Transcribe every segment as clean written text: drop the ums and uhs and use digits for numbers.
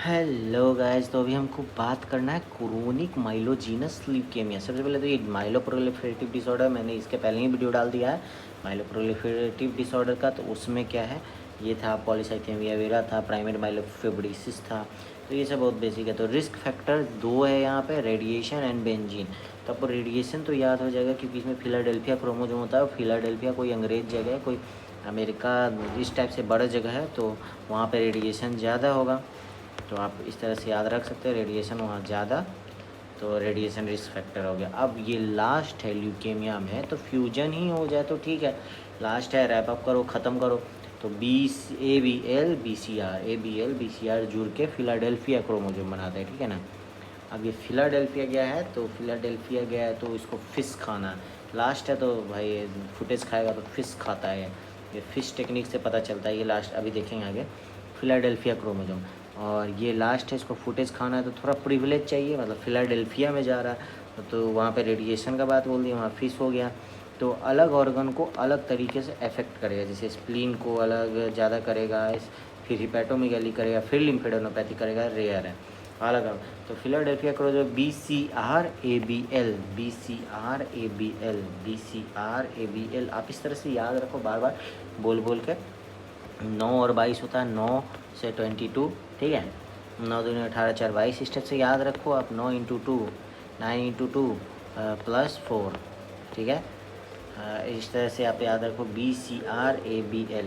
Hello guys, तो अभी हमको बात करना है क्रोनिक माइलोजीनस ल्यूकेमिया। सबसे पहले तो ये माइलोप्रोलिफरेटिव डिसऑर्डर, मैंने इसके पहले ही वीडियो डाल दिया है माइलोप्रोलिफरेटिव डिसऑर्डर का। तो उसमें क्या है, ये था पॉलीसाइथेमिया वेरा था, प्राइमरी माइलोफिब्रिसिस था। तो ये सब बहुत बेसिक है। तो रिस्क फैक्टर दो है यहाँ पे, रेडिएशन एंड बेंजीन। तो आपको रेडिएशन तो याद हो जाएगा क्योंकि इसमें फिलाडेल्फिया क्रोमोसोम होता है। और फिलाडेल्फिया कोई अंग्रेज जगह है, कोई अमेरिका इस टाइप से बड़ा जगह है, तो वहाँ पे रेडिएशन ज़्यादा होगा। तो आप इस तरह से याद रख सकते हैं, रेडिएशन वहाँ ज़्यादा, तो रेडिएशन रिस्क फैक्टर हो गया। अब ये लास्ट है ल्यूकेमिया में, तो फ्यूजन ही हो जाए तो ठीक है, लास्ट है, रैप अप करो, ख़त्म करो। तो ABL BCR जुड़ के फिलाडेल्फिया क्रोमोसोम बनाता है, ठीक है ना। अब ये फिलाडेल्फिया गया है, तो फिलाडेल्फिया गया है तो इसको फिश खाना है। लास्ट है तो भाई फुटेज खाएगा तो फिश खाता है, ये फिश टेक्निक से पता चलता है। ये लास्ट अभी देखेंगे आगे, फिलाडेल्फिया क्रोमोसोम। और ये लास्ट है, इसको फुटेज खाना है तो थोड़ा प्रिविलेज चाहिए, मतलब फिलाडेल्फिया में जा रहा है तो वहाँ पे रेडिएशन का बात बोल दी, वहाँ फिश हो गया। तो अलग ऑर्गन को अलग तरीके से अफेक्ट करेगा, जैसे स्प्लीन को अलग ज़्यादा करेगा, फिर हिपैटोमेगाली करेगा, फिर लिम्फेडेनोपैथी करेगा, रेयर है अलग अलग। तो फिलाडेल्फिया क्रोमोसोम BCR ABL आप इस तरह से याद रखो, बार बार बोल बोल के। 9 और 22 होता है, 9 से 22, ठीक है। 9 दूनी 18, 4 22, इस स्टेप से याद रखो आप। 9 इंटू 2 9 इंटू 2 प्लस 4, ठीक है। इस तरह से आप याद रखो BCR ABL,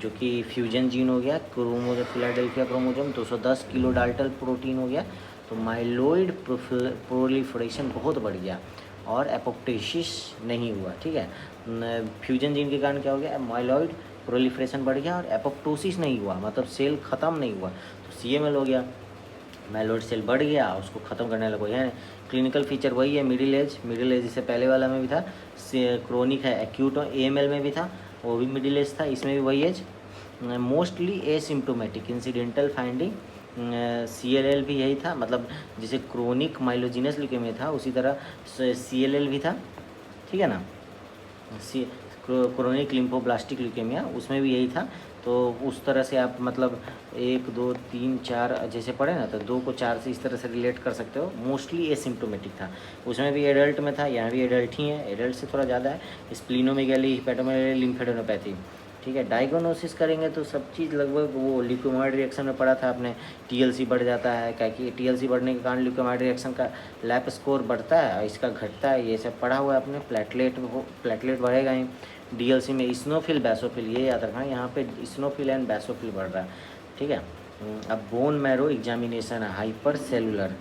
जो कि फ्यूजन जीन हो गया, chromosome Philadelphia chromosome 210 kilo Dalton protein हो गया। तो माइलोइड प्रोलिफरेशन बहुत बढ़ गया और एपोप्टोसिस नहीं हुआ, ठीक है। फ्यूजन जीन के कारण क्या हो गया, माइलोइड प्रोलिफरेशन बढ़ गया और एपोप्टोसिस नहीं हुआ, मतलब सेल ख़त्म नहीं हुआ, तो CML हो गया। माइलोइड सेल बढ़ गया, उसको ख़त्म करने लगा है। क्लिनिकल फीचर वही है, मिडिल एज जैसे पहले वाला में भी था। क्रोनिक है, एक्यूट AML में भी था, वो भी मिडिल एज था, इसमें भी वही age. Mostly asymptomatic, incidental finding. CLL भी यही था, मतलब जैसे क्रोनिक माइलोजिनस ल्यूकेमिया था उसी तरह CLL भी था, ठीक है ना। क्रोनिक लिम्फोब्लास्टिक ल्यूकेमिया, उसमें भी यही था। तो उस तरह से आप मतलब 1 2 3 4 जैसे पढ़े ना, तो 2 को 4 से इस तरह से रिलेट कर सकते हो। मोस्टली एसिम्प्टोमेटिक था, उसमें भी एडल्ट में था, यहाँ भी एडल्ट ही है, एडल्ट से थोड़ा ज़्यादा है। स्प्लीनोमेगैली, हिपैटोमेगैली, लिम्फेडेनोपैथी, ठीक है। डायग्नोसिस करेंगे तो सब चीज़ लगभग वो ल्यूकेमाइड रिएक्शन में पढ़ा था आपने। TLC बढ़ जाता है, क्या कि TLC बढ़ने के कारण ल्यूकेमाइड रिएक्शन का लैप स्कोर बढ़ता है, इसका घटता है, ये सब पढ़ा हुआ है आपने। प्लेटलेट बढ़ेगा ही। DLC में इस्नोफिल बैसोफिल, ये याद रखना, यहाँ पे इस्नोफिल एंड बैसोफिल बढ़ रहा है, ठीक है। अब बोन मैरो एग्जामिनेशन है, hyper cellular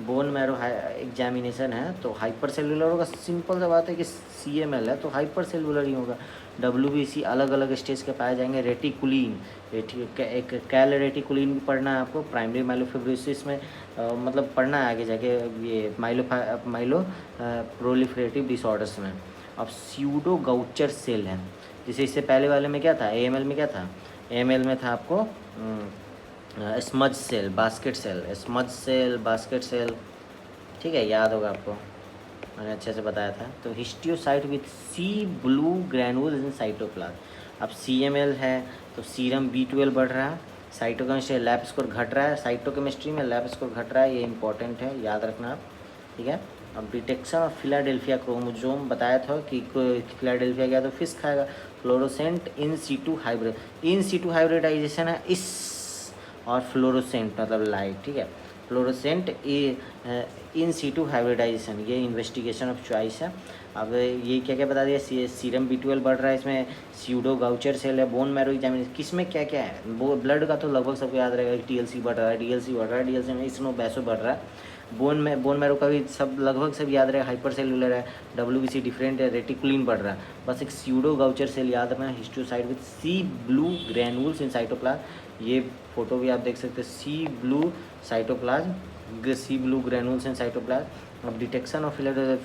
bone marrow examination है, तो हाइपर सेलुलर होगा। सिंपल सा बात है कि CML है तो हाइपर सेलुलर ही होगा। WBC अलग अलग स्टेज के पाए जाएंगे। रेटिकुलिन, एक कैल रेटिकुलिन भी पढ़ना है आपको प्राइमरी माइलोफिब्रोसिस में, मतलब पढ़ना है आगे जाके ये माइलो प्रोलिफरेटिव डिसऑर्डर्स में। अब स्यूडो गाउचर सेल है, जैसे इससे पहले वाले में क्या था, AML में क्या था, AML में था आपको स्मज सेल, बास्केट सेल, ठीक है, याद होगा आपको, मैंने अच्छे से बताया था। तो histiocyte with C blue granules in cytoplasm. अब CML है तो सीरम B12 बढ़ रहा है, साइटोकेमिस्ट्री लैब स्कोर घट रहा है, साइटोकेमिस्ट्री में लैब स्कोर घट रहा है, ये इंपॉर्टेंट है, याद रखना आप, ठीक है। अब डिटेक्शन ऑफ फिलाडेल्फिया क्रोमोसोम बताया था कि फिलाडेल्फिया गया तो फिश खाएगा। फ्लोरोसेंट इन सीटू हाइब्रिडाइजेशन है इस, और फ्लोरोसेंट मतलब लाइट, ठीक है। फ्लोरोसेंट इन सीटू हाइब्रिडाइजेशन, ये इन्वेस्टिगेशन ऑफ चॉइस है। अब ये क्या क्या बता दिया, सीरम B12 बढ़ रहा है, इसमें स्यूडो गाउचर सेल है, बोन मैरो एग्जामिनेशन, किस में क्या क्या है, वो ब्लड का तो लगभग सबको याद रहेगा कि TLC बढ़ रहा है, DLC बढ़ रहा है, DLC में स्नो बैसो बढ़ रहा है। बोन मैरो का भी सब लगभग सब याद रहेगा, हाइपर सेलुलर है, WBC डिफरेंट है, रेटिकुलिन बढ़ रहा है। बस एक स्यूडो गाउचर सेल याद रखना, हिस्टोसाइट with C blue granules in cytoplasm, ये फोटो भी आप देख सकते हैं, C blue granules in cytoplasm. अब डिटेक्शन ऑफ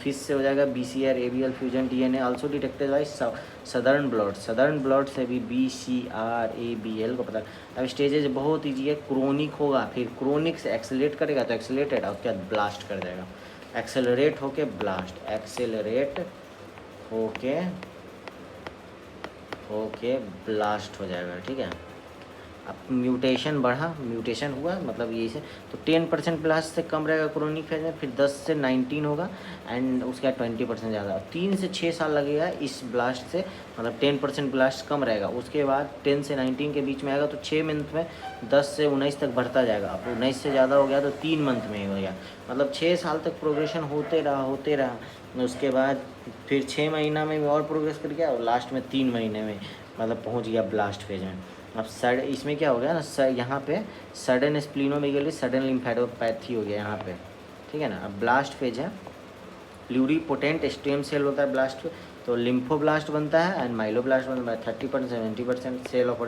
फिश से हो जाएगा BCR ABL fusion DNA also detected by southern blood से भी BCR ABL को पता। अब स्टेजेज बहुत ईजी है, क्रोनिक होगा, फिर क्रोनिक से एक्सेलरेट करेगा तो एक्सेलरेटेड, और उसके बाद ब्लास्ट कर जाएगा, एक्सेलरेट होके ब्लास्ट हो जाएगा, ठीक है। अब म्यूटेशन बढ़ा, म्यूटेशन हुआ मतलब ये से, तो 10% ब्लास्ट से कम रहेगा क्रोनिक फेज में, फिर 10 से 19 होगा एंड उसके बाद 20% ज़्यादा। 3 से 6 साल लगेगा इस ब्लास्ट से, मतलब 10% ब्लास्ट कम रहेगा। उसके बाद 10 से 19 के बीच में आएगा तो 6 मंथ में 10 से 19 तक बढ़ता जाएगा। अब 19 से ज़्यादा हो गया तो 3 मंथ में हो गया, मतलब 6 साल तक प्रोग्रेशन होते रहा। उसके बाद फिर 6 महीना में भी और प्रोग्रेस कर गया और लास्ट में 3 महीने में मतलब पहुंच गया ब्लास्ट फेज में। अब इसमें क्या हो गया ना, यहाँ पे सडन स्प्लीनोमेगाली, सडन लिम्फेडोपैथी हो गया यहाँ पे, ठीक है ना। अब ब्लास्ट फेज है, प्लूरीपोटेंट स्टेम सेल होता है ब्लास्ट, तो लिम्फोब्लास्ट बनता है एंड माइलोब्लास्ट बनता है। 30% 70% सेल ऑफ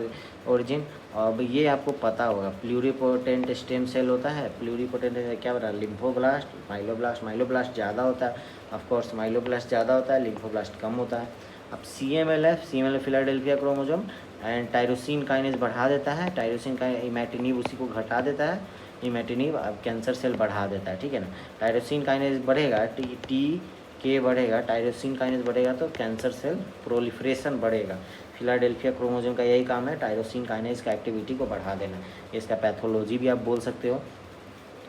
ओरिजिन। अब ये आपको पता होगा, प्लूरीपोटेंट स्टेम सेल होता है, प्लूरीपोटेंट क्या बता, लिम्फोब्लास्ट, माइलोब्लास्ट। माइलोब्लास्ट ज़्यादा होता है, ऑफकोर्स माइलोब्लास्ट ज़्यादा होता है, लिम्फोब्लास्ट कम होता है। अब CMLF Philadelphia chromosome and tyrosine kinase बढ़ा देता है, टायरोसिन का इमेटिनिब उसी को घटा देता है, इमेटिनिब अब कैंसर सेल बढ़ा देता है, ठीक है ना। टायरोसिन काइनेज बढ़ेगा, टी के बढ़ेगा, टायरोसिन काइनेज बढ़ेगा तो कैंसर सेल प्रोलिफरेशन बढ़ेगा। फिलाडेल्फिया क्रोमोसोम का यही काम है, टायरोसिन काइनेज का एक्टिविटी को बढ़ा देना। इसका पैथोलॉजी भी आप बोल सकते हो,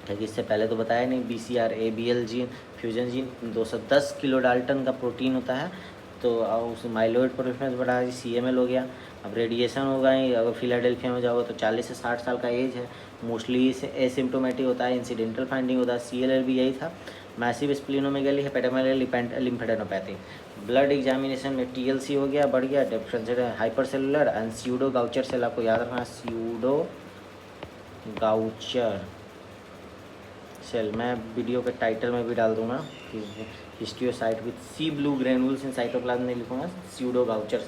क्योंकि इससे पहले तो बताया नहीं। BCR ABL gene, fusion gene 210 kilo Dalton का प्रोटीन होता है, तो उस माइलॉइड प्रोलिफरेशन बढ़ा, CML हो गया। अब रेडिएशन होगा ही, अगर फिलाडेल्फिया में जाओगे तो 40 से 60 साल का एज है, मोस्टली एसिम्टोमेटिक होता है, इंसिडेंटल फाइंडिंग होता है। CLL भी यही था। Massive splenomegaly, hepatomegaly, lymphadenopathy. Blood examination में TLC हो गया, बढ़ गया, differentiated hypercellular and pseudo Gaucher cell, आपको याद रखना, स्यूडो गाउचर सेल। मैं वीडियो के टाइटल में भी डाल दूंगा, histiocyte with C blue granules in cytoplasm नहीं लिखूंगा, स्यूडो गाउचर